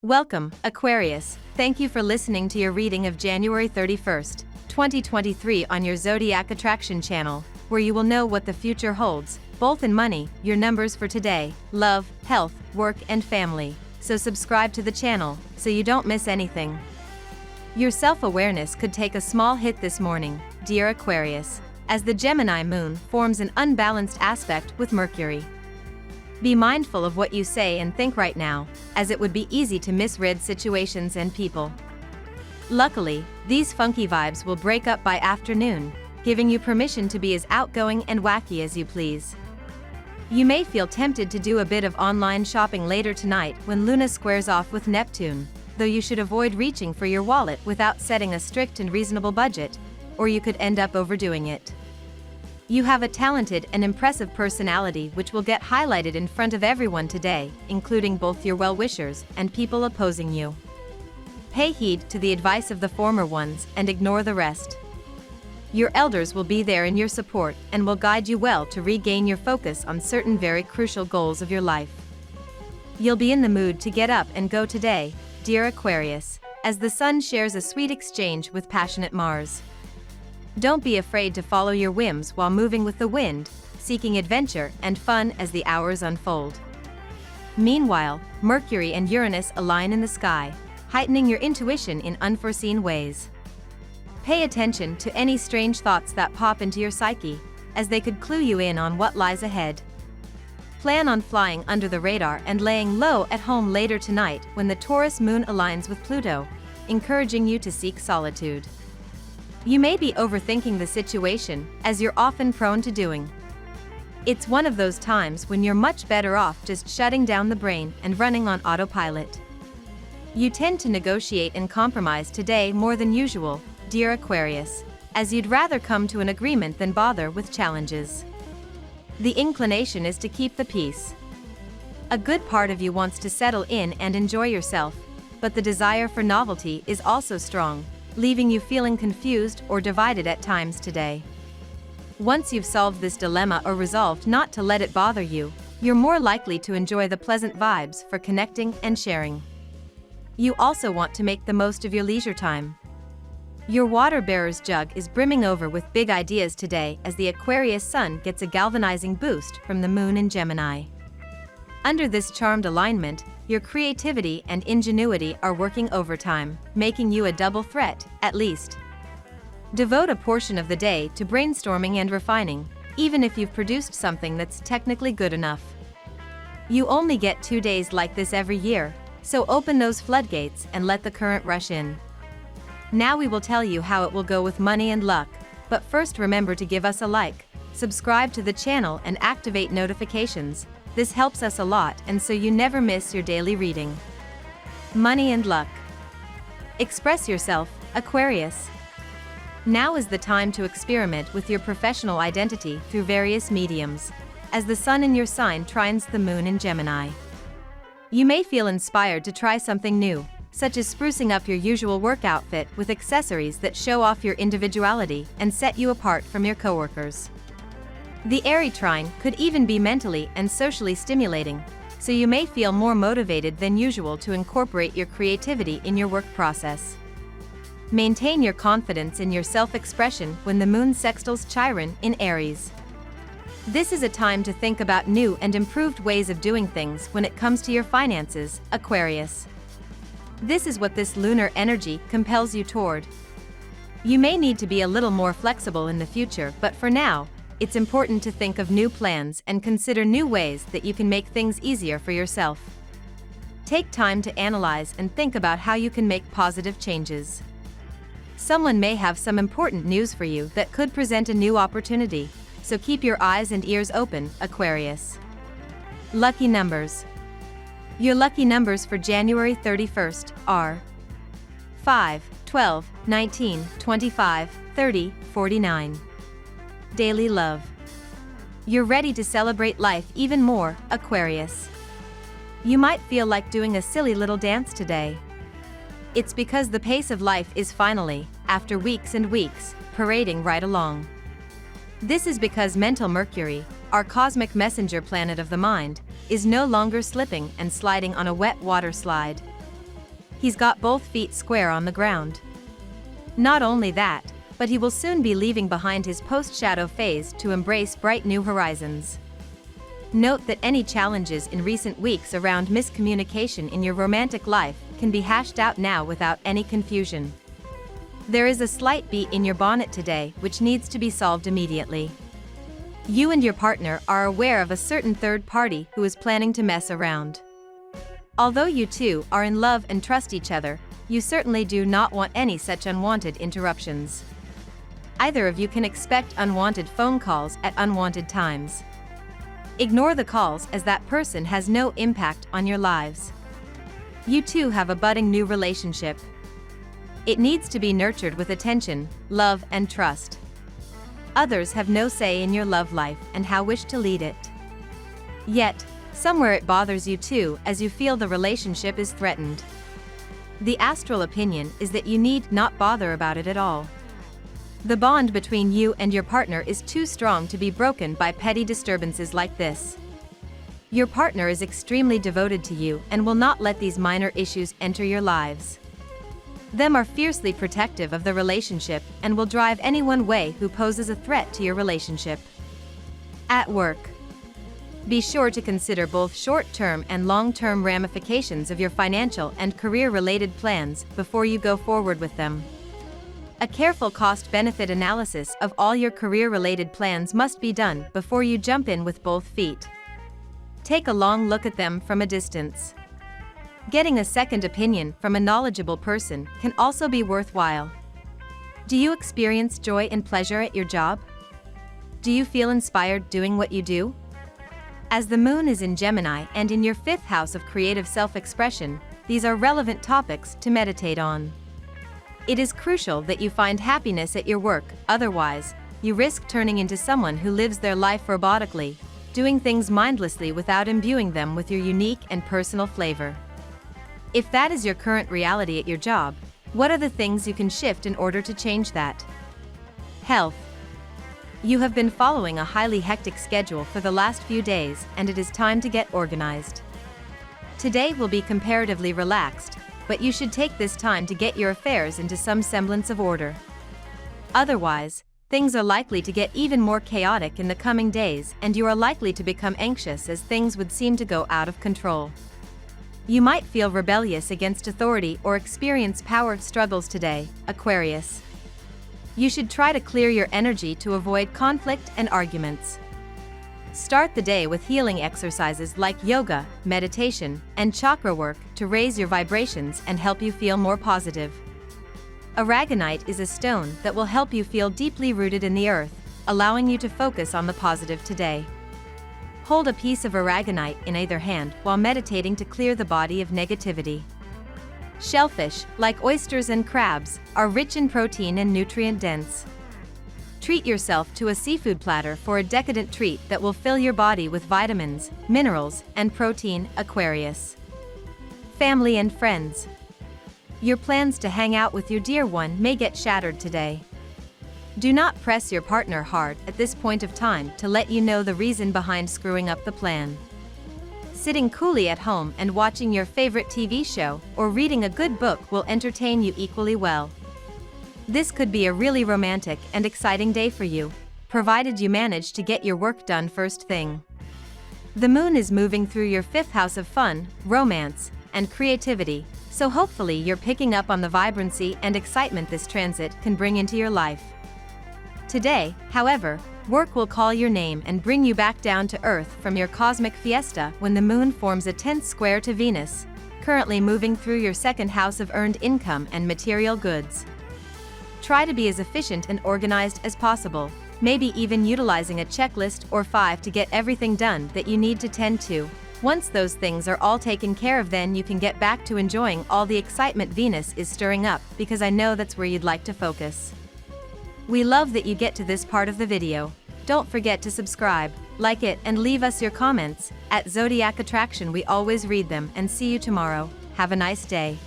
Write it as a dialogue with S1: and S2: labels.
S1: Welcome, Aquarius. Thank you for listening to your reading of January 31st, 2023 on your Zodiac Attraction channel, where you will know what the future holds, both in money, your numbers for today, love, health, work and family. So subscribe to the channel, so you don't miss anything. Your self-awareness could take a small hit this morning, dear Aquarius, as the Gemini moon forms an unbalanced aspect with Mercury. Be mindful of what you say and think right now, as it would be easy to misread situations and people. Luckily, these funky vibes will break up by afternoon, giving you permission to be as outgoing and wacky as you please. You may feel tempted to do a bit of online shopping later tonight when Luna squares off with Neptune, though you should avoid reaching for your wallet without setting a strict and reasonable budget, or you could end up overdoing it. You have a talented and impressive personality which will get highlighted in front of everyone today, including both your well-wishers and people opposing you. Pay heed to the advice of the former ones and ignore the rest. Your elders will be there in your support and will guide you well to regain your focus on certain very crucial goals of your life. You'll be in the mood to get up and go today, dear Aquarius, as the sun shares a sweet exchange with passionate Mars. Don't be afraid to follow your whims while moving with the wind, seeking adventure and fun as the hours unfold. Meanwhile, Mercury and Uranus align in the sky, heightening your intuition in unforeseen ways. Pay attention to any strange thoughts that pop into your psyche, as they could clue you in on what lies ahead. Plan on flying under the radar and laying low at home later tonight when the Taurus moon aligns with Pluto, encouraging you to seek solitude. You may be overthinking the situation, as you're often prone to doing. It's one of those times when you're much better off just shutting down the brain and running on autopilot. You tend to negotiate and compromise today more than usual, dear Aquarius, as you'd rather come to an agreement than bother with challenges. The inclination is to keep the peace. A good part of you wants to settle in and enjoy yourself, but the desire for novelty is also strong, leaving you feeling confused or divided at times today. Once you've solved this dilemma or resolved not to let it bother you, you're more likely to enjoy the pleasant vibes for connecting and sharing. You also want to make the most of your leisure time. Your water bearer's jug is brimming over with big ideas today as the Aquarius sun gets a galvanizing boost from the moon in Gemini. Under this charmed alignment, your creativity and ingenuity are working overtime, making you a double threat, at least. Devote a portion of the day to brainstorming and refining, even if you've produced something that's technically good enough. You only get 2 days like this every year, so open those floodgates and let the current rush in. Now we will tell you how it will go with money and luck, but first remember to give us a like, subscribe to the channel and activate notifications. This helps us a lot and so you never miss your daily reading. Money and luck. Express yourself, Aquarius. Now is the time to experiment with your professional identity through various mediums, as the sun in your sign trines the moon in Gemini. You may feel inspired to try something new, such as sprucing up your usual work outfit with accessories that show off your individuality and set you apart from your coworkers. The airy trine could even be mentally and socially stimulating, so you may feel more motivated than usual to incorporate your creativity in your work process. Maintain your confidence in your self-expression when the moon sextiles Chiron in Aries. This is a time to think about new and improved ways of doing things when it comes to your finances, Aquarius. This is what this lunar energy compels you toward. You may need to be a little more flexible in the future, but for now, it's important to think of new plans and consider new ways that you can make things easier for yourself. Take time to analyze and think about how you can make positive changes. Someone may have some important news for you that could present a new opportunity, so keep your eyes and ears open, Aquarius. Lucky numbers. Your lucky numbers for January 31st are 5, 12, 19, 25, 30, 49. Daily love. You're ready to celebrate life even more, Aquarius. You might feel like doing a silly little dance today. It's because the pace of life is finally, after weeks and weeks, parading right along. This is because mental Mercury, our cosmic messenger planet of the mind, is no longer slipping and sliding on a wet water slide. He's got both feet square on the ground. Not only that, but he will soon be leaving behind his post-shadow phase to embrace bright new horizons. Note that any challenges in recent weeks around miscommunication in your romantic life can be hashed out now without any confusion. There is a slight bee in your bonnet today which needs to be solved immediately. You and your partner are aware of a certain third party who is planning to mess around. Although you two are in love and trust each other, you certainly do not want any such unwanted interruptions. Either of you can expect unwanted phone calls at unwanted times. Ignore the calls as that person has no impact on your lives. You two have a budding new relationship. It needs to be nurtured with attention, love, and trust. Others have no say in your love life and how wish to lead it. Yet, somewhere it bothers you too as you feel the relationship is threatened. The astral opinion is that you need not bother about it at all. The bond between you and your partner is too strong to be broken by petty disturbances like this. Your partner is extremely devoted to you and will not let these minor issues enter your lives. Them are fiercely protective of the relationship and will drive anyone away who poses a threat to your relationship. At work, be sure to consider both short-term and long-term ramifications of your financial and career-related plans before you go forward with them. A careful cost-benefit analysis of all your career-related plans must be done before you jump in with both feet. Take a long look at them from a distance. Getting a second opinion from a knowledgeable person can also be worthwhile. Do you experience joy and pleasure at your job? Do you feel inspired doing what you do? As the moon is in Gemini and in your 5th house of creative self-expression, these are relevant topics to meditate on. It is crucial that you find happiness at your work, otherwise, you risk turning into someone who lives their life robotically, doing things mindlessly without imbuing them with your unique and personal flavor. If that is your current reality at your job, what are the things you can shift in order to change that? Health. You have been following a highly hectic schedule for the last few days, and it is time to get organized. Today will be comparatively relaxed, but you should take this time to get your affairs into some semblance of order. Otherwise, things are likely to get even more chaotic in the coming days, and you are likely to become anxious as things would seem to go out of control. You might feel rebellious against authority or experience power struggles today, Aquarius. You should try to clear your energy to avoid conflict and arguments. Start the day with healing exercises like yoga, meditation, and chakra work to raise your vibrations and help you feel more positive. Aragonite is a stone that will help you feel deeply rooted in the earth, allowing you to focus on the positive today. Hold a piece of aragonite in either hand while meditating to clear the body of negativity. Shellfish, like oysters and crabs, are rich in protein and nutrient-dense. Treat yourself to a seafood platter for a decadent treat that will fill your body with vitamins, minerals, and protein, Aquarius. Family and friends. Your plans to hang out with your dear one may get shattered today. Do not press your partner hard at this point of time to let you know the reason behind screwing up the plan. Sitting coolly at home and watching your favorite TV show or reading a good book will entertain you equally well. This could be a really romantic and exciting day for you, provided you manage to get your work done first thing. The moon is moving through your 5th house of fun, romance, and creativity, so hopefully you're picking up on the vibrancy and excitement this transit can bring into your life. Today, however, work will call your name and bring you back down to earth from your cosmic fiesta when the moon forms a 10th square to Venus, currently moving through your 2nd house of earned income and material goods. Try to be as efficient and organized as possible, maybe even utilizing a checklist or 5 to get everything done that you need to tend to. Once those things are all taken care of, then you can get back to enjoying all the excitement Venus is stirring up, because I know that's where you'd like to focus. We love that you get to this part of the video. Don't forget to subscribe, like it, and leave us your comments. At Zodiac Attraction we always read them, and see you tomorrow. Have a nice day.